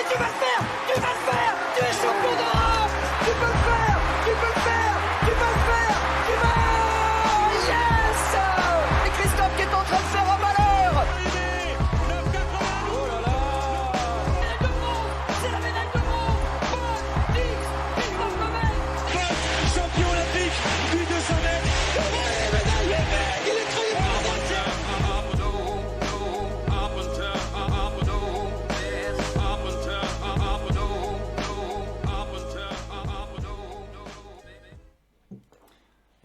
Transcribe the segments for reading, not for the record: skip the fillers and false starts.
tu vas le faire, tu vas le faire, tu es champion d'Europe, tu peux le faire, tu peux le faire, tu vas le faire, tu vas... Yes! Et Christophe qui est en train de faire un malheur. Oh là là! Médaille de bronze, c'est la médaille de bronze. Christophe Gomet. Champion olympique du 200 mètres. Médaille, le mec, il est créé par la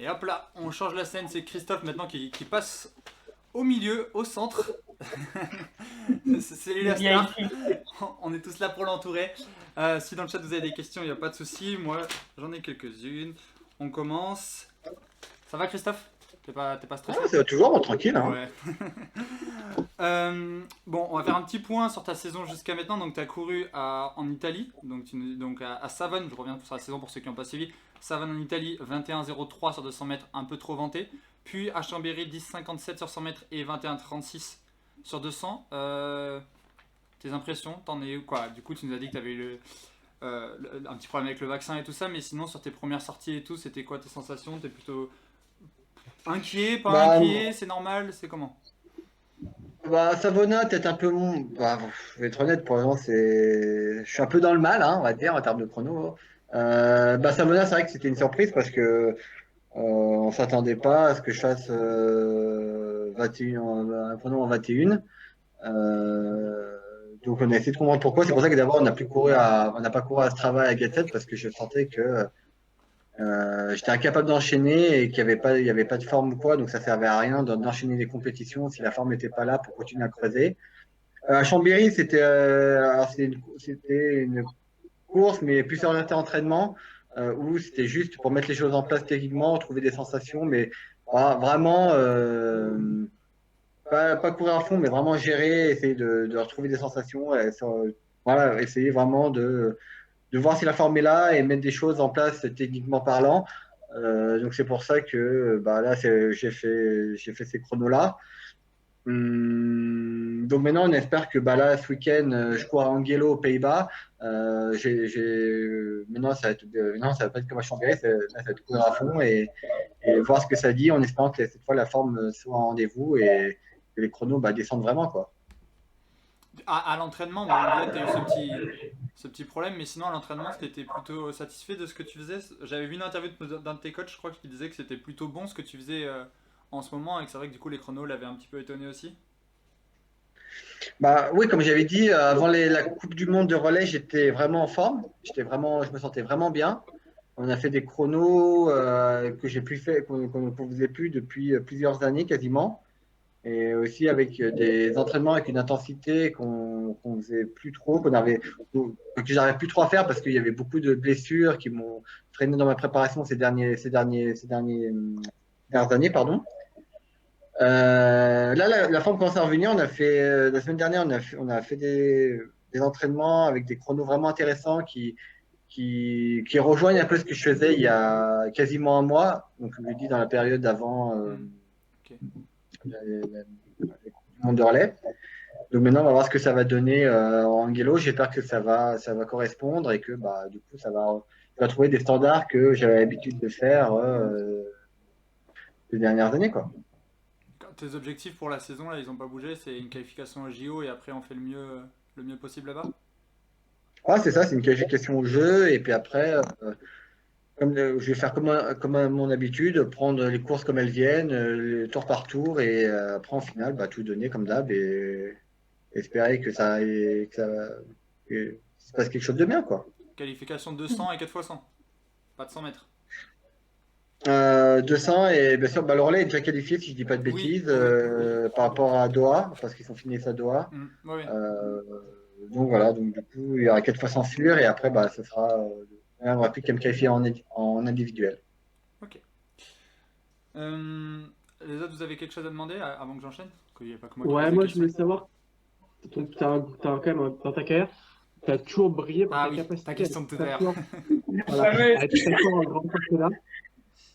Et hop là, on change la scène, c'est Christophe maintenant qui passe au milieu, au centre. C'est lui la star. On est tous là pour l'entourer. Si dans le chat vous avez des questions, il n'y a pas de souci. Moi, j'en ai quelques-unes. On commence. Ça va Christophe? T'es pas stressé? Ah, ça va toujours, tranquille. Hein. Ouais. Bon, on va faire un petit point sur ta saison jusqu'à maintenant. Donc, tu as couru en Italie, donc à Savone. Je reviens sur la saison pour ceux qui n'ont pas suivi. Savone en Italie, 21,03 sur 200 mètres, un peu trop vanté. Puis à Chambéry, 10,57 sur 100 mètres et 21,36 sur 200. Tes impressions, t'en es où quoi? Du coup, tu nous as dit que tu avais eu un petit problème avec le vaccin et tout ça, mais sinon, sur tes premières sorties et tout, c'était quoi tes sensations? T'es plutôt inquiet, pas inquiet, c'est normal, c'est comment? Savona, peut-être un peu je vais être honnête, pour le moment, je suis un peu dans le mal, hein, on va dire, en termes de chrono. Savona, c'est vrai que c'était une surprise parce que on s'attendait pas à ce que je fasse 21, un chrono en 21. Donc on a essayé de comprendre pourquoi. C'est pour ça que d'abord on n'a pas couru à Strava et à Get Set parce que je sentais que j'étais incapable d'enchaîner et qu'il y avait pas de forme ou quoi, donc ça servait à rien d'enchaîner les compétitions si la forme n'était pas là pour continuer à creuser. À Chambéry, c'était une course, mais plus orientée entraînement, où c'était juste pour mettre les choses en place techniquement, trouver des sensations, mais vraiment pas courir à fond, mais vraiment gérer, essayer de retrouver des sensations, voilà, essayer vraiment de voir si la forme est là et mettre des choses en place techniquement parlant. Donc c'est pour ça que là j'ai fait ces chronos-là. Donc maintenant on espère que là ce week-end je cours à Angelo aux Pays-Bas. Maintenant non, ça va pas être comme à Chambéry, là, ça va être courir à fond et voir ce que ça dit en espérant que cette fois la forme soit en rendez-vous et que les chronos descendent vraiment quoi. À l'entraînement, bon, là, tu as eu ce petit problème, mais sinon, à l'entraînement, tu étais plutôt satisfait de ce que tu faisais? J'avais vu une interview d'un de tes coachs, je crois, qui disait que c'était plutôt bon ce que tu faisais en ce moment, et que c'est vrai que du coup, les chronos l'avaient un petit peu étonné aussi. Oui, comme j'avais dit, avant la Coupe du Monde de relais, j'étais vraiment en forme. Je me sentais vraiment bien. On a fait des chronos que j'ai plus fait, qu'on ne faisait plus depuis plusieurs années quasiment. Et aussi avec des entraînements avec une intensité qu'on faisait plus trop, que j'arrivais plus trop à faire parce qu'il y avait beaucoup de blessures qui m'ont freiné dans ma préparation ces dernières années, pardon. Là, la forme commence à revenir. On a fait la semaine dernière, on a fait des entraînements avec des chronos vraiment intéressants qui rejoignent un peu ce que je faisais il y a quasiment un mois. Donc, je vous dis dans la période d'avant. Ok. La Coupe du Monde de relais. Donc maintenant, on va voir ce que ça va donner en Angelo. J'espère que ça va correspondre et que du coup, ça va trouver des standards que j'avais l'habitude de faire les dernières années, quoi. Tes objectifs pour la saison, là, ils n'ont pas bougé, c'est une qualification au JO et après on fait le mieux possible là-bas? C'est ça, c'est une qualification au jeu et puis après, je vais faire comme à mon habitude, prendre les courses comme elles viennent, tour par tour et après en finale, tout donner comme d'hab et espérer que que se passe quelque chose de bien, quoi. Qualification de 200 et 4x100, pas de 100 mètres. 200 et bien sûr, le relais est déjà qualifié si je dis pas de Oui, bêtises oui. par rapport à Doha parce qu'ils sont finis à Doha. Oui. Donc voilà, donc du coup il y aura 4 fois sans sûr et après ce sera on aura plus qu'à me qualifier en individuel. Ok. Les autres, vous avez quelque chose à demander avant que j'enchaîne? Qu'il n'y ait pas que moi qui pose des Moi je questions. voulais savoir, t'as quand même dans ta carrière, tu as toujours brillé par ta capacité ta question de tout à l'heure. à être très fort en grand championnat.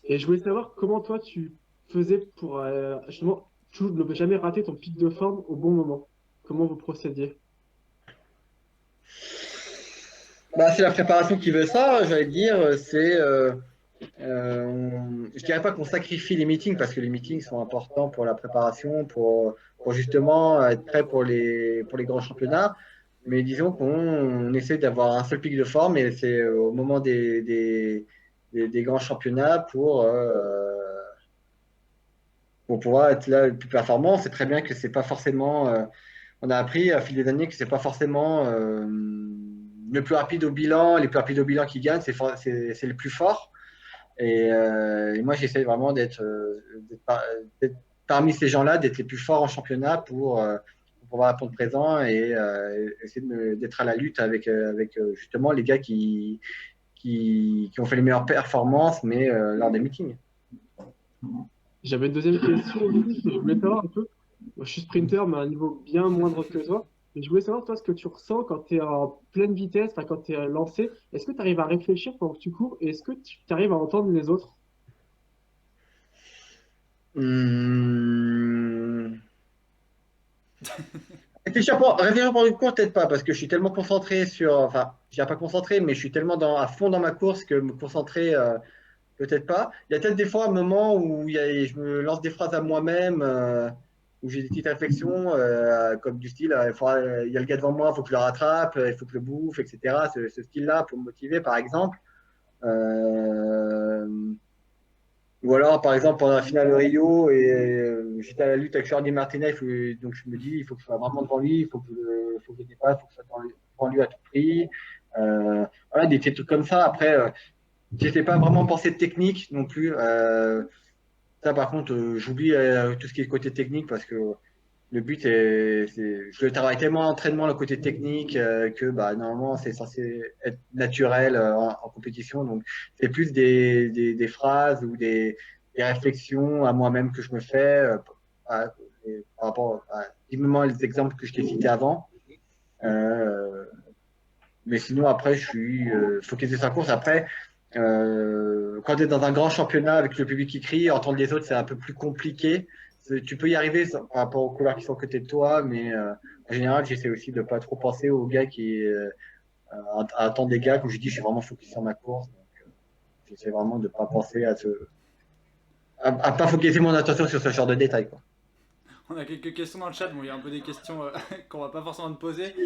Et je voulais savoir comment toi tu faisais pour justement ne jamais rater ton pic de forme au bon moment. Comment vous procédiez? Bah, c'est la préparation qui veut ça, j'allais dire. Je dirais pas qu'on sacrifie les meetings parce que les meetings sont importants pour la préparation, pour justement être prêt pour les grands championnats. Mais disons qu'on essaie d'avoir un seul pic de forme et c'est au moment des grands championnats pour pouvoir être là le plus performant. C'est très bien que c'est pas forcément. On a appris à fil des années que c'est pas forcément le plus rapide au bilan, les plus rapides au bilan qui gagnent, c'est le plus fort. Et moi, j'essaie vraiment d'être parmi ces gens-là, d'être les plus forts en championnat pour pouvoir répondre présent et essayer d'être à la lutte avec justement les gars qui ont fait les meilleures performances, mais lors des meetings. J'avais une deuxième question aussi, je voulais savoir un peu. Moi, je suis sprinter, mais à un niveau bien moindre que toi. Mais je voulais savoir, toi, ce que tu ressens quand tu es en pleine vitesse, enfin, quand tu es lancé. Est-ce que tu arrives à réfléchir pendant que tu cours et est-ce que tu arrives à entendre les autres? Hum... réfléchir pour une course, peut-être pas, parce que je suis tellement concentré sur. Enfin, je dirais pas concentré, mais je suis tellement à fond dans ma course que me concentrer, peut-être pas. Il y a peut-être des fois un moment où je me lance des phrases à moi-même, où j'ai des petites réflexions, comme du style il y a le gars devant moi, il faut que je le rattrape, il faut que je le bouffe, etc. Ce style-là pour me motiver, par exemple. Euh, Ou alors, par exemple, pendant la finale de Rio, j'étais à la lutte avec Jordi Martinez, donc je me dis, il faut que je sois vraiment devant lui, il faut que je le dépasse, il faut que je sois devant lui à tout prix. Voilà, des petits trucs comme ça. Après, je ne sais pas vraiment penser de technique non plus. Ça, par contre, j'oublie tout ce qui est côté technique parce que le but, je travaille tellement en entraînement, le côté technique, que bah, normalement, c'est censé être naturel en compétition. Donc, c'est plus des phrases ou des réflexions à moi-même que je me fais par rapport à typiquement les exemples que je t'ai cités avant. Mais sinon, après, je suis focalisé sur la course. Après, quand tu es dans un grand championnat avec le public qui crie, entendre les autres, c'est un peu plus compliqué. Tu peux y arriver par rapport aux couleurs qui sont à côté de toi, mais en général, j'essaie aussi de ne pas trop penser aux gars à attendre des gars. Comme je dis, je suis vraiment focus sur ma course. Donc, j'essaie vraiment de ne pas penser à pas focaliser mon attention sur ce genre de détails, quoi. On a quelques questions dans le chat, bon, il y a un peu des questions qu'on va pas forcément te poser,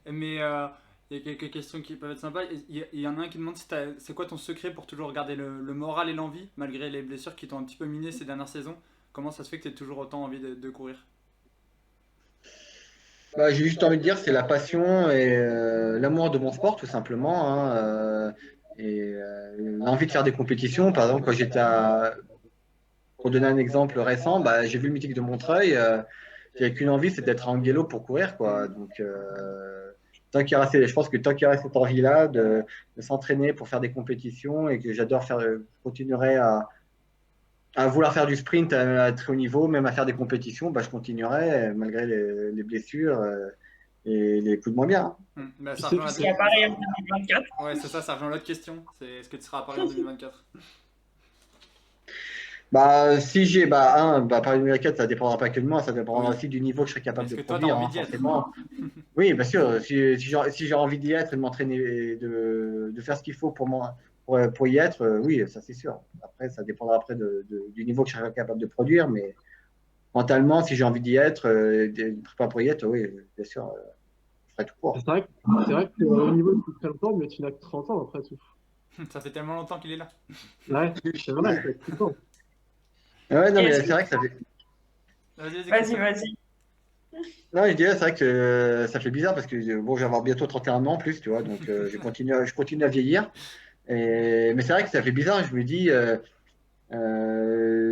mais il y a quelques questions qui peuvent être sympas. Il y en a un qui demande si c'est quoi ton secret pour toujours garder le moral et l'envie, malgré les blessures qui t'ont un petit peu miné ces dernières saisons. Comment ça se fait que tu aies toujours autant envie de courir? Bah, j'ai juste envie de dire, c'est la passion et l'amour de mon sport, tout simplement, hein, l'envie de faire des compétitions. Par exemple, quand pour donner un exemple récent, bah, j'ai vu le mythique de Montreuil. J'avais qu'une envie, c'est d'être à Anguello pour courir, quoi. Donc, je pense que tant qu'il y aura cette envie-là de s'entraîner pour faire des compétitions et que j'adore faire, je continuerai à vouloir faire du sprint à très haut niveau, même à faire des compétitions, bah, je continuerai malgré les blessures et les coups de moins bien. Bah, ça C'est rejoint Et à Paris en 2024. Ouais, c'est ça, ça rejoint l'autre question. C'est est-ce que tu seras à Paris en 2024? Bah, si j'ai, Paris 2024, ça dépendra pas que de moi, ça dépendra aussi du niveau que je serai capable Est-ce de que toi, t'as produire, envie hein, d'y être? forcément. Oui, bien sûr, si j'ai envie d'y être et de m'entraîner et de faire ce qu'il faut pour y être, oui, ça c'est sûr. Après, ça dépendra après du niveau que je serai capable de produire, mais mentalement, si j'ai envie d'y être, de préparer pour y être, oui, bien sûr, je ferai tout pour. C'est vrai que au niveau depuis très longtemps, mais tu n'as que 30 ans après tout. Ça fait tellement longtemps qu'il est là. Ouais, c'est vrai, ça fait tout le temps. Ouais, non, mais Est-ce c'est vrai que ça fait. Vas-y. Non, je dirais, c'est vrai que ça fait bizarre parce que bon, je vais avoir bientôt 31 ans en plus, tu vois, donc je continue à vieillir. Mais c'est vrai que ça fait bizarre, je me dis,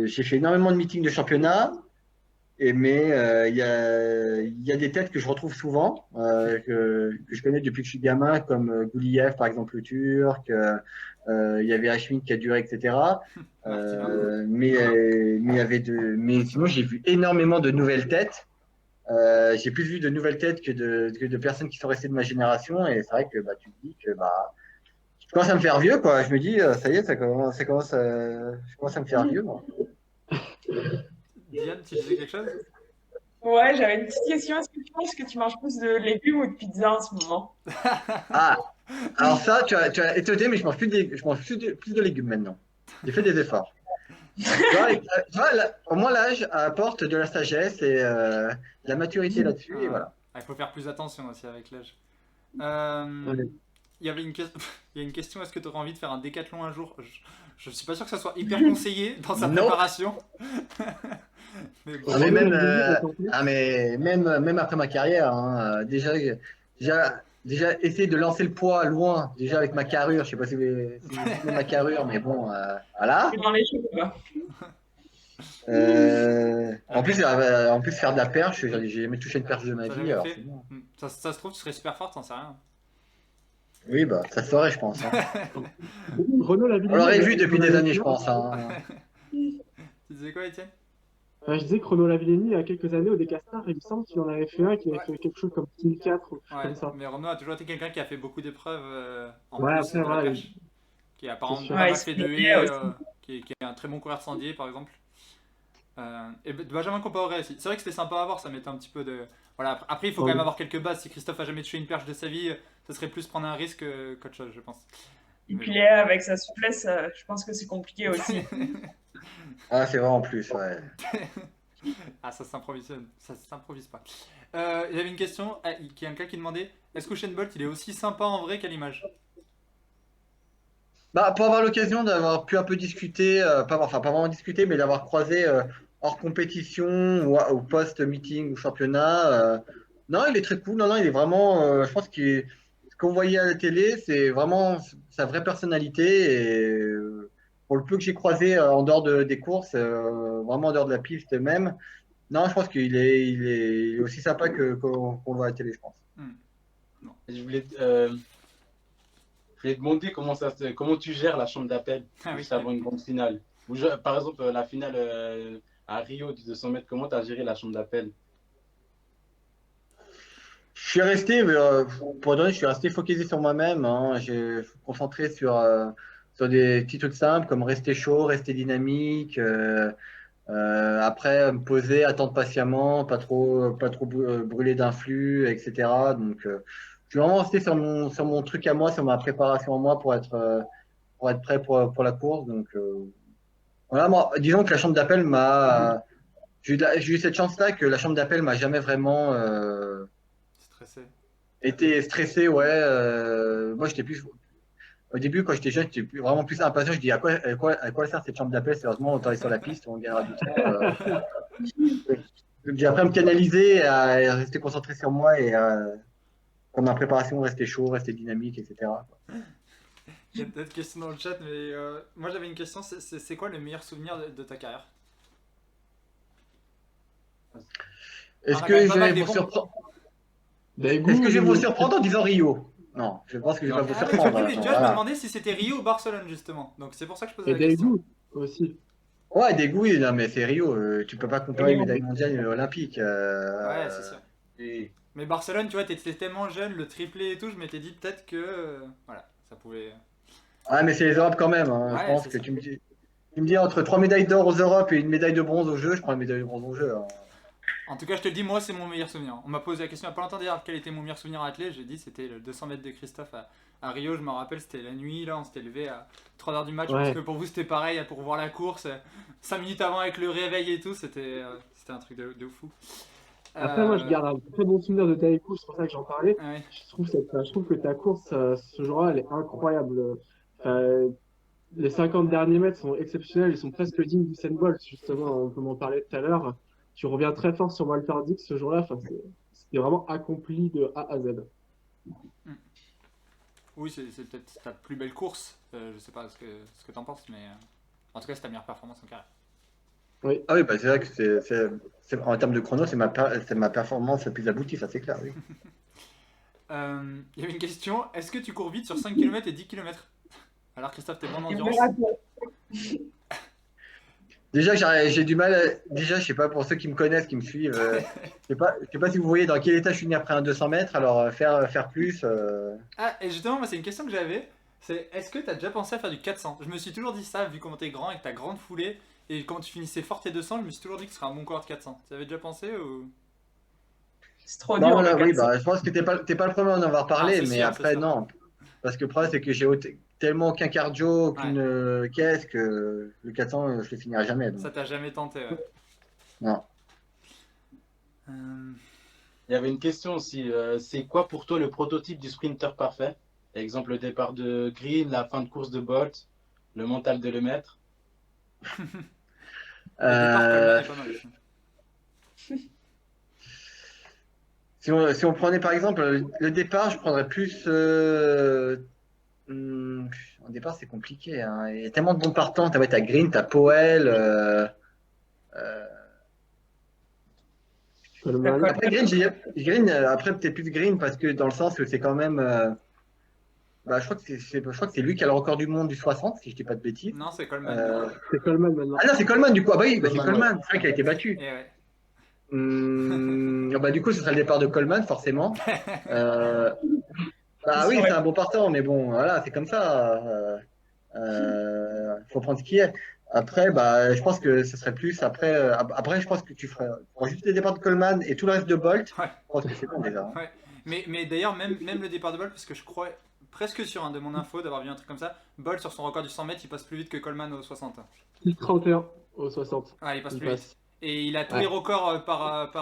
j'ai fait énormément de meetings de championnat, mais il y a des têtes que je retrouve souvent, que je connais depuis que je suis gamin, comme Gouliev, par exemple, le Turc, il y avait Hashmin qui a duré, etc. Mais sinon, j'ai vu énormément de nouvelles têtes. J'ai plus vu de nouvelles têtes que de personnes qui sont restées de ma génération. Et c'est vrai que tu te dis que je commence à me faire vieux, quoi. Je me dis, ça y est, je commence à me faire vieux, moi. Diane, tu disais quelque chose? Ouais, j'avais une petite question. Est-ce que tu penses que tu manges plus de légumes ou de pizza en ce moment? Ah, Alors ça, tu as étonné, mais je mange plus de légumes maintenant. J'ai fait des efforts. Tu vois, au moins l'âge apporte de la sagesse et de la maturité là-dessus, et voilà. Il faut faire plus attention aussi avec l'âge. Ouais. Il y avait il y a une question, est-ce que tu aurais envie de faire un décathlon un jour? Je suis pas sûr que ça soit hyper conseillé dans sa Non. préparation. Mais bon. Ah, mais même, Ouais, même après ma carrière, hein, déjà essayer de lancer le poids loin, déjà avec ma carrure, je sais pas si vous souvenez de ma carrure, mais bon, voilà. Dans les cheveux, là. En plus, faire de la perche, j'ai jamais touché une perche de ma T'as vie, jamais alors fait c'est bien. Ça se trouve, tu serais super fort, t'en sais rien. Oui, bah, ça se saurait, je pense. Hein. Renaud On l'aurait vu depuis des années, je pense. Hein. Tu disais quoi, Étienne? Je disais que Renaud Lavillenie, il y a quelques années, au Décastar, il me semble qu'il en avait fait un, qu'il avait fait quelque chose comme 1004 ou quelque chose Ouais, comme ça. mais Renaud a toujours été quelqu'un qui a fait beaucoup d'épreuves en Ouais, plus après, de la voilà, perche. Qui a apparemment sûr. pas mal Ouais, fait il de se haies, aussi. qui est un très bon coureur de sandier par exemple. Et Benjamin Compaoré aussi. C'est vrai que c'était sympa à voir, ça mettait un petit peu de. Voilà, après il faut quand même avoir quelques bases. Si Christophe a jamais touché une perche de sa vie, ça serait plus prendre un risque qu'autre chose, je pense. Et puis Léa, avec sa souplesse, je pense que c'est compliqué aussi. Ah, c'est vrai en plus, ouais. Ah, ça s'improvise pas. Il y avait une question, il y a un gars qui demandait est-ce qu'Usain Bolt il est aussi sympa en vrai qu'à l'image? Bah, pour avoir l'occasion d'avoir pu un peu discuter, pas vraiment discuter, mais d'avoir croisé hors compétition ou post-meeting ou championnat, non, il est très cool. Non, non, il est vraiment, je pense que ce qu'on voyait à la télé, c'est vraiment sa vraie personnalité. Et pour le peu que j'ai croisé en dehors des courses, vraiment en dehors de la piste même, non, je pense qu'il est aussi sympa qu'on le voit à la télé, je pense. Je voulais te demander comment tu gères la chambre d'appel Ah oui. juste avant une grande finale. Par exemple, la finale à Rio du 200 mètres, comment tu as géré la chambre d'appel? Je suis resté, pour donner, je suis resté focalisé sur moi-même. Hein. J'ai concentré sur des petits trucs simples comme rester chaud, rester dynamique. Après, me poser, attendre patiemment, pas trop brûler d'influx, etc. Donc, je suis vraiment resté sur mon truc à moi, sur ma préparation à moi pour être prêt pour la course. Donc, voilà, moi, disons que la chambre d'appel j'ai eu cette chance-là que la chambre d'appel m'a jamais vraiment Stressé. été stressé, ouais. Moi, j'étais plus. Au début, quand j'étais jeune, vraiment plus impatient. Je dis à quoi sert cette chambre d'appel? Sérieusement, on est sur la piste, on gagnera du temps. Donc, j'ai appris à me canaliser, à rester concentré sur moi et pour ma préparation, rester chaud, rester dynamique, etc. Il y a peut-être questions dans le chat, mais moi j'avais une question c'est quoi le meilleur souvenir de ta carrière? Est-ce On a que quand même je pas mal vais des vous bons. surprendre Daegu, Est-ce que je vais vous surprendre en disant Rio? Non, je pense que je vais pas vous Ah oui, tu vois, surprendre. tu vois, je me Voilà. demandais si c'était Rio ou Barcelone justement. Donc c'est pour ça que je posais Et la question. Daegu aussi. Ouais, des goûts, non, mais c'est Rio. Tu peux pas comparer une Rio. médaille mondiale et une olympique. Ouais, c'est sûr. et- Mais Barcelone, tu vois, t'étais tellement jeune, le triplé et tout, je m'étais dit peut-être que. Voilà, ça pouvait. Ah, mais c'est les Europes quand même. Hein. Ouais, Je pense c'est que ça. tu me dis entre 3 médailles d'or aux Europes et une médaille de bronze aux Jeux, je prends une médaille de bronze aux Jeux. Hein. En tout cas, je te le dis, moi, c'est mon meilleur souvenir. On m'a posé la question il y a pas longtemps d'ailleurs, quel était mon meilleur souvenir à athlète. J'ai dit, c'était le 200 mètres de Christophe à Rio. Je me rappelle, c'était la nuit, là, on s'était levé à 3h du match. Ouais. Parce que pour vous, c'était pareil, pour voir la course. 5 minutes avant avec le réveil et tout, c'était un truc de fou. Après, moi, je garde un très bon souvenir de Daegu, c'est pour ça que j'en parlais. Ouais. Je trouve que ta course, ce jour-là, elle est incroyable. Euh, les 50 derniers mètres sont exceptionnels, ils sont presque dignes d'Usain Bolt, justement, on peut m'en parler tout à l'heure. Tu reviens très fort sur Walter Dix ce jour-là, enfin, c'était vraiment accompli de A à Z. Oui, c'est peut-être ta plus belle course. Je sais pas ce que t'en penses, mais en tout cas, c'est ta meilleure performance en carrière. Ah oui, bah, c'est vrai que en termes de chrono, c'est ma performance la plus aboutie, ça c'est clair. Oui. Il y avait une question, est-ce que tu cours vite sur 5 km et 10 km? Alors Christophe, t'es bon en Et endurance? Déjà, j'ai du mal. Déjà, je sais pas pour ceux qui me connaissent, qui me suivent, je sais pas si vous voyez dans quel état je suis né après un 200 mètres. Alors faire plus. Ah, et justement, moi, c'est une question que j'avais. C'est est-ce que tu as déjà pensé à faire du 400? Je me suis toujours dit ça, vu comment t'es grand et que ta grande foulée, et quand tu finissais fort tes 200, je me suis toujours dit que ce serait un bon coureur de 400. Tu avais déjà pensé ou... C'est trop Non, dur, là, le oui, 400. bah, je pense que t'es pas le premier à en avoir Ah, parlé, c'est mais sûr, après, c'est sûr. non. Parce que le problème, c'est que j'ai tellement aucun cardio, aucune caisse que le 400, je le finirai jamais. Donc. Ça t'a jamais tenté, ouais. Non. Il y avait une question aussi. C'est quoi pour toi le prototype du sprinter parfait? Exemple, le départ de Green, la fin de course de Bolt, le mental de Lemaitre. Le départ Coleman est pas mal aussi. Si on prenait par exemple le départ, je prendrais plus. Au départ, c'est compliqué. Hein. Il y a tellement de bons partants. T'as Green, t'as Powell. Coleman. Après Green, après peut-être plus Green parce que dans le sens que c'est quand même. Bah, je crois que c'est lui qui a le record du monde du 60, si je dis pas de bêtises. Non, c'est Coleman. C'est Coleman maintenant. Ah non, c'est Coleman du coup. Ah bah oui, c'est Coleman, Coleman. C'est vrai qu'il a été battu. Et ouais. Bah, du coup, ce sera le départ de Coleman, forcément. Bah oui, c'est un bon partant, mais bon, voilà, c'est comme ça. Faut prendre ce qui est. Après, bah, je pense que ce serait plus. Après, je pense que tu ferais juste les départs de Coleman et tout le reste de Bolt. Ouais. Je pense que c'est bon déjà. Ouais. Mais d'ailleurs, même le départ de Bolt, parce que je crois presque sûr de mon info d'avoir vu un truc comme ça, Bolt sur son record du 100 mètres, il passe plus vite que Coleman au 60. Il 31 au 60. Ah, il passe Il plus passe. vite. Et il a tous les records par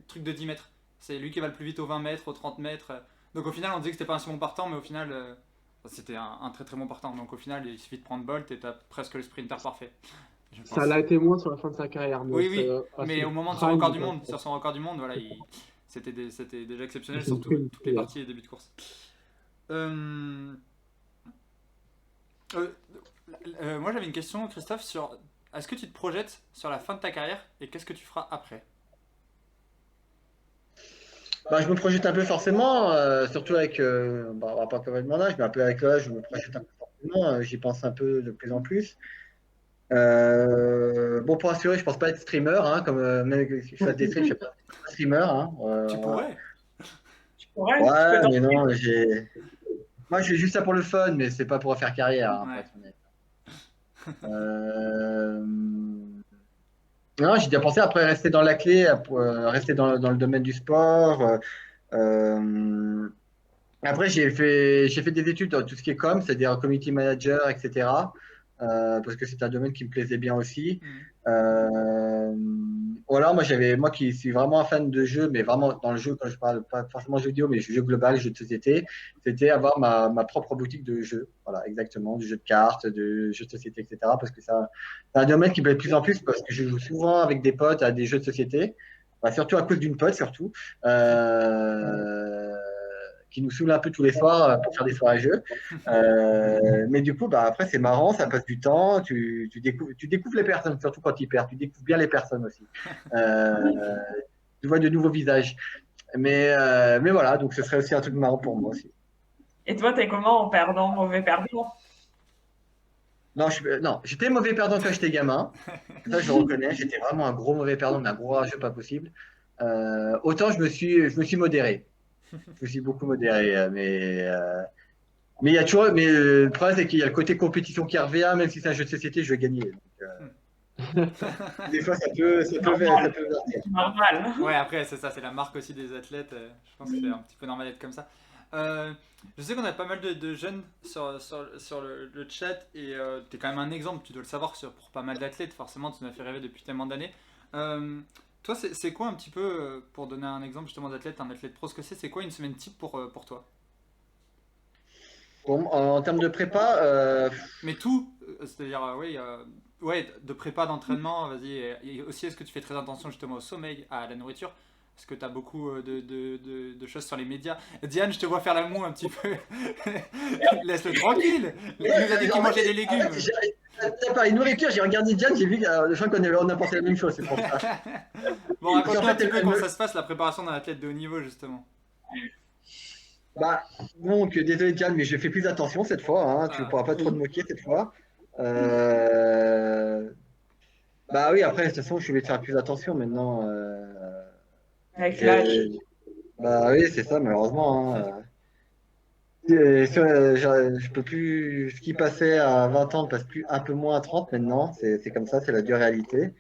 truc de 10 mètres. C'est lui qui va le plus vite aux 20 mètres, aux 30 mètres. Donc au final, on disait que c'était pas un si bon partant, mais au final, c'était un très très bon partant. Donc au final, il suffit de prendre Bolt et t'as presque le sprinter parfait. Je pense. Ça l'a été moins sur la fin de sa carrière. Mais Oui, à mais son au moment de son prime, record du il monde, passe. sur son record du monde, voilà, c'était déjà exceptionnel Il sur s'est pris toutes les parties et débuts de course. Moi j'avais une question, Christophe, sur est-ce que tu te projettes sur la fin de ta carrière et qu'est-ce que tu feras après? Bah, je me projette un peu forcément, surtout avec, bah, on va pas parler de mon âge, mais un peu avec l'âge, je me projette un peu forcément, j'y pense un peu de plus en plus. Bon, pour assurer, je pense pas être streamer, hein, comme même que je fais des streams, je suis pas streamer. Hein, Tu pourrais. Ouais, ouais, tu peux mais non, moi je fais juste ça pour le fun, mais c'est pas pour faire carrière, hein, pour Ouais. être honnête. Non, j'ai déjà pensé après rester dans la clé, rester dans le domaine du sport. Après, j'ai fait des études dans tout ce qui est com, c'est-à-dire community manager, etc. Parce que c'est un domaine qui me plaisait bien aussi. Voilà, moi qui suis vraiment un fan de jeux, mais vraiment dans le jeu, quand je parle pas forcément jeux vidéo, mais jeux global, jeux de société, c'était avoir ma propre boutique de jeux. Voilà, exactement, du jeu de cartes, de jeux de société, etc. Parce que c'est un domaine qui me plaît de plus en plus parce que je joue souvent avec des potes à des jeux de société, bah, surtout à cause d'une pote, surtout. Qui nous saoule un peu tous les soirs pour faire des soirées jeux. Mais du coup, bah, après, c'est marrant, ça passe du temps, tu découvres les personnes, surtout quand tu perds, tu découvres bien les personnes aussi. Tu vois de nouveaux visages. Mais voilà, donc ce serait aussi un truc marrant pour moi aussi. Et toi, t'es comment en perdant, mauvais perdant? Non, j'étais mauvais perdant quand j'étais gamin. Ça, je le reconnais. J'étais vraiment un gros mauvais perdant, mais un gros rageux pas possible. Autant je me suis modéré. Je me suis beaucoup modéré, mais il y a toujours. Mais le problème, c'est qu'il y a le côté compétition qui revient, même si c'est un jeu de société, je vais gagner. Donc, des fois, ça peut vertir. Normal. Ouais, après, c'est ça, c'est la marque aussi des athlètes. Je pense que c'est un petit peu normal d'être comme ça. Je sais qu'on a pas mal de jeunes sur le chat et tu es quand même un exemple, tu dois le savoir pour pas mal d'athlètes, forcément, tu nous as fait rêver depuis tellement d'années. Toi, c'est quoi un petit peu, pour donner un exemple justement d'athlète, un athlète pro, ce que c'est quoi une semaine type pour toi? Bon, en termes de prépa, Mais tout, c'est-à-dire, oui, ouais, de prépa, d'entraînement, vas-y, et aussi est-ce que tu fais très attention justement au sommeil, à la nourriture? Est-ce que tu as beaucoup de choses sur les médias? Diane, je te vois faire la moue un petit peu. Laisse-le tranquille. Il nous a dit qu'il mangeait des légumes. T'as parlé de nourriture, j'ai regardé Diane, j'ai vu que je crois qu'on a pensé la même chose, c'est pour ça. Bon, raconte-nous En fait, un petit peu elle comment me- ça se passe, la préparation d'un athlète de haut niveau, justement. Bah, donc, désolé Diane, mais je fais plus attention cette fois, hein, tu ne Ah. pourras pas trop te moquer cette fois. Bah oui, après, de toute façon, je vais faire plus attention maintenant. Avec l'âge. Bah oui, c'est ça, malheureusement. Hein. Je peux plus. Ce qui passait à 20 ans ne passe plus un peu moins à 30 maintenant. C'est comme ça, c'est la dure réalité.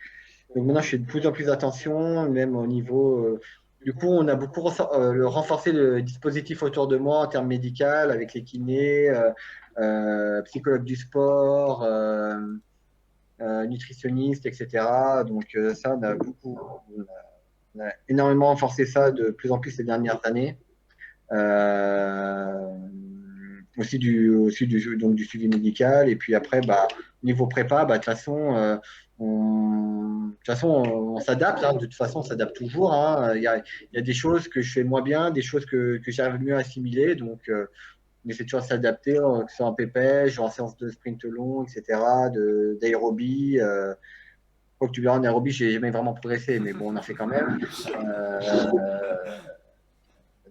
Donc maintenant, je fais de plus en plus attention, même au niveau Du coup, on a beaucoup renforcé le dispositif autour de moi en termes médical, avec les kinés, psychologues du sport, nutritionnistes, etc. Donc ça, on a énormément renforcé ça de plus en plus ces dernières années. Euh, donc du suivi médical. Et puis après, bah, niveau prépa, bah, de toute façon, on s'adapte. Hein. De toute façon, on s'adapte toujours. Hein. Il y a des choses que je fais moins bien, des choses que j'arrive mieux à assimiler. Donc, on essaie toujours de s'adapter, que ce soit en pépège, en séance de sprint long, etc., d'aérobie. Faut que tu verras en aérobie, j'ai jamais vraiment progressé, mais bon, on en fait quand même.